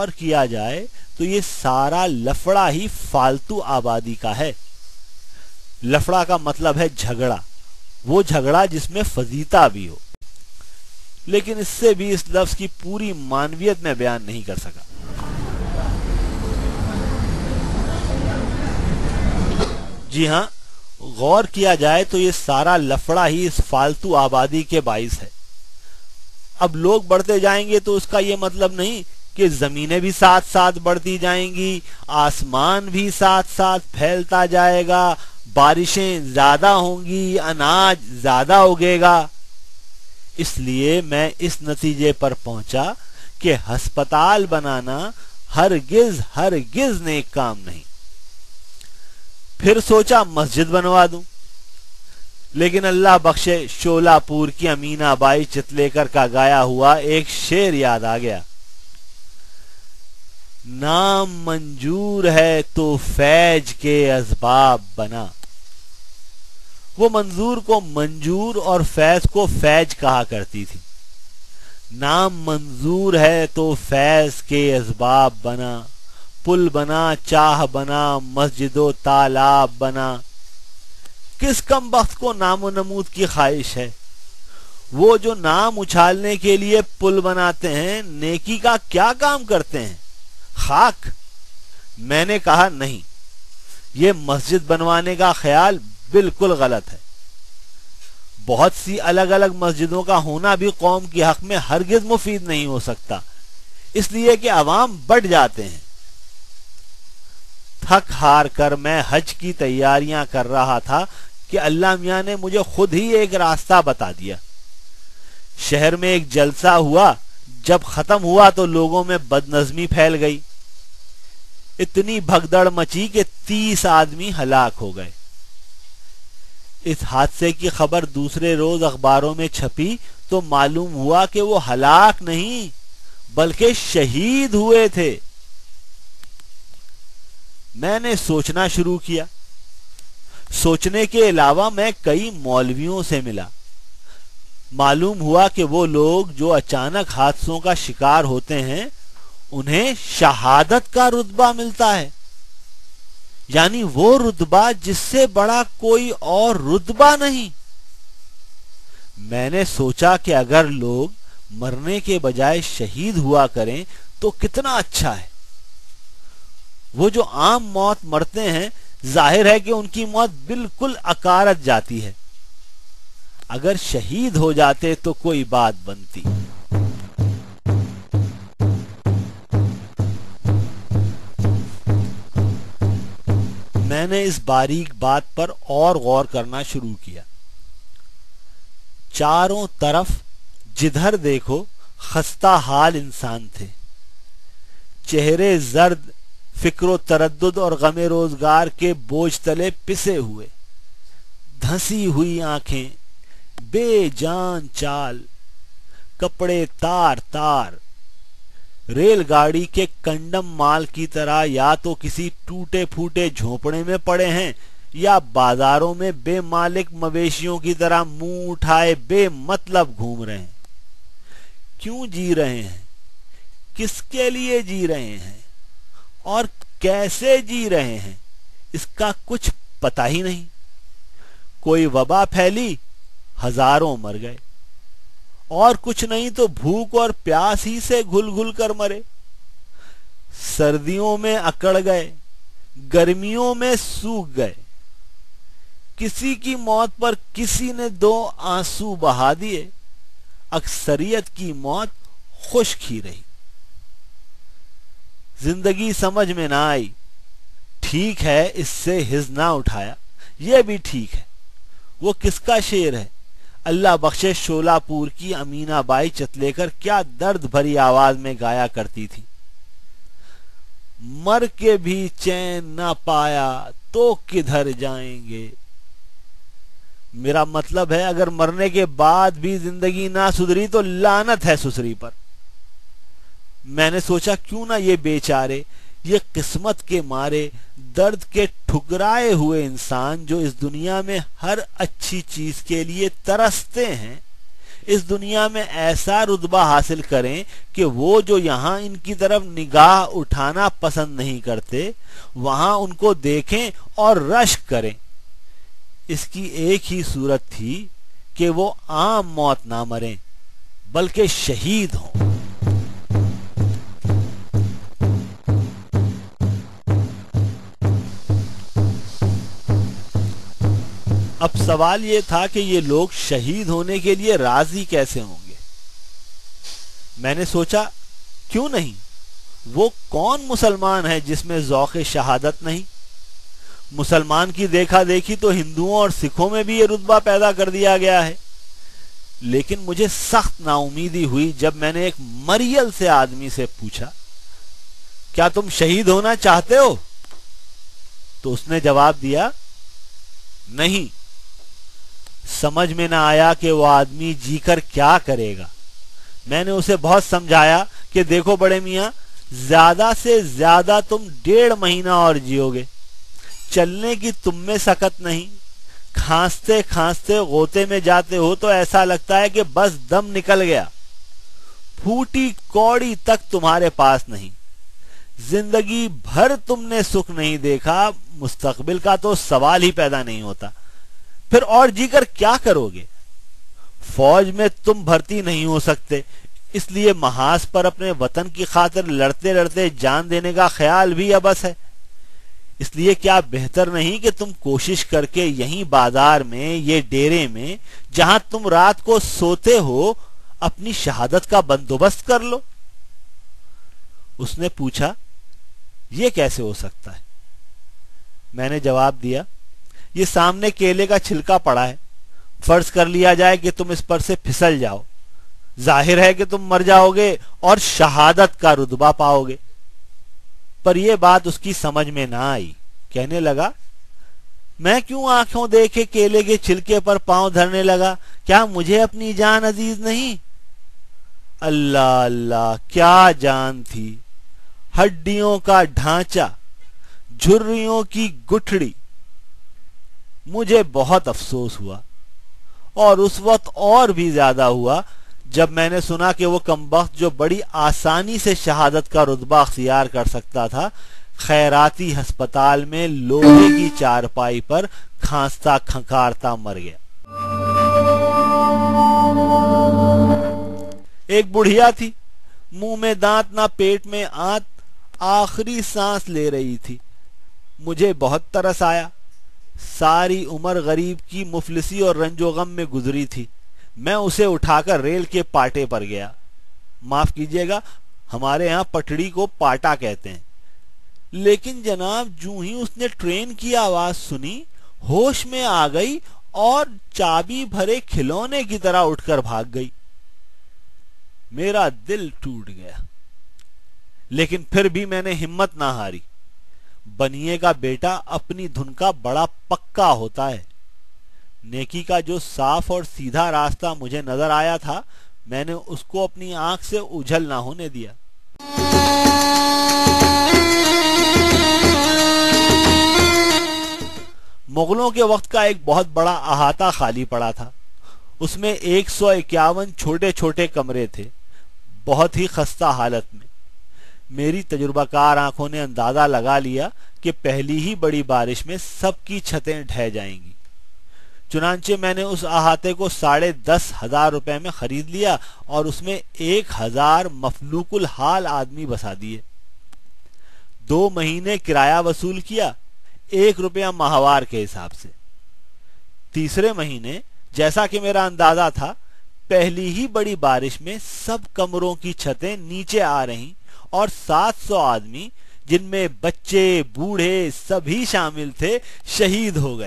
غور کیا جائے تو یہ سارا لفڑا ہی فالتو آبادی کا ہے۔ لفڑا کا مطلب ہے جھگڑا، وہ جھگڑا جس میں فضیحت بھی ہو، لیکن اس سے بھی اس لفظ کی پوری معنویت میں بیان نہیں کر سکا۔ جی ہاں، غور کیا جائے تو یہ سارا لفڑا ہی اس فالتو آبادی کے باعث ہے۔ اب لوگ بڑھتے جائیں گے تو اس کا یہ مطلب نہیں کہ زمینیں بھی ساتھ ساتھ بڑھتی جائیں گی، آسمان بھی ساتھ ساتھ پھیلتا جائے گا، بارشیں زیادہ ہوں گی، اناج زیادہ اگے گا۔ اس لیے میں اس نتیجے پر پہنچا کہ ہسپتال بنانا ہرگز نیک کام نہیں۔ پھر سوچا مسجد بنوا دوں، لیکن اللہ بخشے شولہ پور کی امینہ بائی چتلیکر کا گایا ہوا ایک شعر یاد آ گیا، نام منظور ہے تو فیض کے اسباب بنا۔ وہ منظور کو منجور اور فیض کو فیض کہا کرتی تھی۔ نام منظور ہے تو فیض کے اسباب بنا، پل بنا، چاہ بنا، مسجد و تالاب بنا۔ کس کم بخت کو نام و نمود کی خواہش ہے؟ وہ جو نام اچھالنے کے لیے پل بناتے ہیں، نیکی کا کیا کام کرتے ہیں؟ خاک۔ میں نے کہا نہیں، یہ مسجد بنوانے کا خیال بالکل غلط ہے۔ بہت سی الگ الگ مسجدوں کا ہونا بھی قوم کے حق میں ہرگز مفید نہیں ہو سکتا، اس لیے کہ عوام بڑھ جاتے ہیں۔ تھک ہار کر میں حج کی تیاریاں کر رہا تھا کہ اللہ میاں نے مجھے خود ہی ایک راستہ بتا دیا۔ شہر میں ایک جلسہ ہوا، جب ختم ہوا تو لوگوں میں بدنظمی پھیل گئی، اتنی بھگدڑ مچی کہ 30 آدمی ہلاک ہو گئے۔ اس حادثے کی خبر دوسرے روز اخباروں میں چھپی تو معلوم ہوا کہ وہ ہلاک نہیں بلکہ شہید ہوئے تھے۔ میں نے سوچنا شروع کیا۔ سوچنے کے علاوہ میں کئی مولویوں سے ملا۔ معلوم ہوا کہ وہ لوگ جو اچانک حادثوں کا شکار ہوتے ہیں انہیں شہادت کا رتبہ ملتا ہے، یعنی وہ رتبہ جس سے بڑا کوئی اور رتبہ نہیں۔ میں نے سوچا کہ اگر لوگ مرنے کے بجائے شہید ہوا کریں تو کتنا اچھا ہے۔ وہ جو عام موت مرتے ہیں، ظاہر ہے کہ ان کی موت بالکل اکارت جاتی ہے، اگر شہید ہو جاتے تو کوئی بات بنتی۔ میں نے اس باریک بات پر اور غور کرنا شروع کیا۔ چاروں طرف جدھر دیکھو خستہ حال انسان تھے، چہرے زرد، فکر و تردد اور غم روزگار کے بوجھ تلے پسے ہوئے، دھنسی ہوئی آنکھیں، بے جان چال، کپڑے تار تار، ریل گاڑی کے کنڈم مال کی طرح یا تو کسی ٹوٹے پھوٹے جھونپڑے میں پڑے ہیں یا بازاروں میں بے مالک مویشیوں کی طرح منہ اٹھائے بے مطلب گھوم رہے ہیں۔ کیوں جی رہے ہیں؟ کس کے لیے جی رہے ہیں؟ اور کیسے جی رہے ہیں؟ اس کا کچھ پتہ ہی نہیں۔ کوئی وبا پھیلی، ہزاروں مر گئے، اور کچھ نہیں تو بھوک اور پیاس ہی سے گھل گھل کر مرے۔ سردیوں میں اکڑ گئے، گرمیوں میں سوکھ گئے، کسی کی موت پر کسی نے 2 آنسو بہا دیے، اکثریت کی موت خشک ہی رہی۔ زندگی سمجھ میں نہ آئی۔ ٹھیک ہے، اس سے حز نہ اٹھایا، یہ بھی ٹھیک ہے۔ وہ کس کا شعر ہے؟ اللہ بخشے شولہ پور کی امینہ بائی چتلیکر کیا درد بھری آواز میں گایا کرتی تھی، مر کے بھی چین نہ پایا تو کدھر جائیں گے۔ میرا مطلب ہے اگر مرنے کے بعد بھی زندگی نہ سدھری تو لعنت ہے سسری پر۔ میں نے سوچا کیوں نہ یہ بیچارے، یہ قسمت کے مارے، درد کے ٹھکرائے ہوئے انسان جو اس دنیا میں ہر اچھی چیز کے لیے ترستے ہیں، اس دنیا میں ایسا رتبہ حاصل کریں کہ وہ جو یہاں ان کی طرف نگاہ اٹھانا پسند نہیں کرتے وہاں ان کو دیکھیں اور رشک کریں۔ اس کی ایک ہی صورت تھی کہ وہ عام موت نہ مریں بلکہ شہید ہوں۔ اب سوال یہ تھا کہ یہ لوگ شہید ہونے کے لیے راضی کیسے ہوں گے؟ میں نے سوچا کیوں نہیں؟ وہ کون مسلمان ہے جس میں ذوق شہادت نہیں؟ مسلمان کی دیکھا دیکھی تو ہندوؤں اور سکھوں میں بھی یہ رتبہ پیدا کر دیا گیا ہے۔ لیکن مجھے سخت نا امیدی ہوئی جب میں نے ایک مریل سے آدمی سے پوچھا کیا تم شہید ہونا چاہتے ہو؟ تو اس نے جواب دیا نہیں۔ سمجھ میں نہ آیا کہ وہ آدمی جی کر کیا کرے گا۔ میں نے اسے بہت سمجھایا کہ دیکھو بڑے میاں، زیادہ سے زیادہ تم 1.5 مہینہ اور جیو گے، چلنے کی تم میں سکت نہیں، کھانستے کھانستے غوطے میں جاتے ہو تو ایسا لگتا ہے کہ بس دم نکل گیا، پھوٹی کوڑی تک تمہارے پاس نہیں، زندگی بھر تم نے سکھ نہیں دیکھا، مستقبل کا تو سوال ہی پیدا نہیں ہوتا، پھر اور جی کر کیا کرو گے؟ فوج میں تم بھرتی نہیں ہو سکتے، اس لیے محاذ پر اپنے وطن کی خاطر لڑتے لڑتے جان دینے کا خیال بھی ابس ہے۔ اس لیے کیا بہتر نہیں کہ تم کوشش کر کے یہیں بازار میں، یہ ڈیرے میں جہاں تم رات کو سوتے ہو، اپنی شہادت کا بندوبست کر لو؟ اس نے پوچھا یہ کیسے ہو سکتا ہے؟ میں نے جواب دیا یہ سامنے کیلے کا چھلکا پڑا ہے، فرض کر لیا جائے کہ تم اس پر سے پھسل جاؤ، ظاہر ہے کہ تم مر جاؤ گے اور شہادت کا رتبہ پاؤ گے۔ پر یہ بات اس کی سمجھ میں نہ آئی، کہنے لگا میں کیوں آنکھوں دیکھے کیلے کے چھلکے پر پاؤں دھرنے لگا؟ کیا مجھے اپنی جان عزیز نہیں؟ اللہ اللہ، کیا جان تھی، ہڈیوں کا ڈھانچہ، جھریوں کی گٹھڑی۔ مجھے بہت افسوس ہوا، اور اس وقت اور بھی زیادہ ہوا جب میں نے سنا کہ وہ کمبخت جو بڑی آسانی سے شہادت کا رتبہ اختیار کر سکتا تھا، خیراتی ہسپتال میں لوہے کی چارپائی پر کھانستا کھنکارتا مر گیا۔ ایک بڑھیا تھی، منہ میں دانت نہ پیٹ میں آنت، آخری سانس لے رہی تھی۔ مجھے بہت ترس آیا، ساری عمر غریب کی مفلسی اور رنج و غم میں گزری تھی۔ میں اسے اٹھا کر ریل کے پاٹے پر گیا، معاف کیجیے گا ہمارے ہاں پٹڑی کو پاٹا کہتے ہیں، لیکن جناب جوں ہی اس نے ٹرین کی آواز سنی ہوش میں آ گئی اور چابی بھرے کھلونے کی طرح اٹھ کر بھاگ گئی۔ میرا دل ٹوٹ گیا، لیکن پھر بھی میں نے ہمت نہ ہاری۔ بنیے کا بیٹا اپنی دھن کا بڑا پکا ہوتا ہے۔ نیکی کا جو صاف اور سیدھا راستہ مجھے نظر آیا تھا، میں نے اس کو اپنی آنکھ سے اوجھل نہ ہونے دیا۔ مغلوں کے وقت کا ایک بہت بڑا احاطہ خالی پڑا تھا، اس میں 151 چھوٹے چھوٹے کمرے تھے، بہت ہی خستہ حالت میں۔ میری تجربہ کار آنکھوں نے اندازہ لگا لیا کہ پہلی ہی بڑی بارش میں سب کی چھتیں ڈھہ جائیں گی۔ چنانچہ میں نے اس احاطے کو 10,500 روپے میں خرید لیا اور اس میں 1000 مفلوق الحال آدمی بسا دیے۔ 2 مہینے کرایہ وصول کیا، 1 روپیہ ماہوار کے حساب سے۔ تیسرے مہینے جیسا کہ میرا اندازہ تھا، پہلی ہی بڑی بارش میں سب کمروں کی چھتیں نیچے آ رہی اور 700 آدمی، جن میں بچے بوڑھے سبھی شامل تھے، شہید ہو گئے۔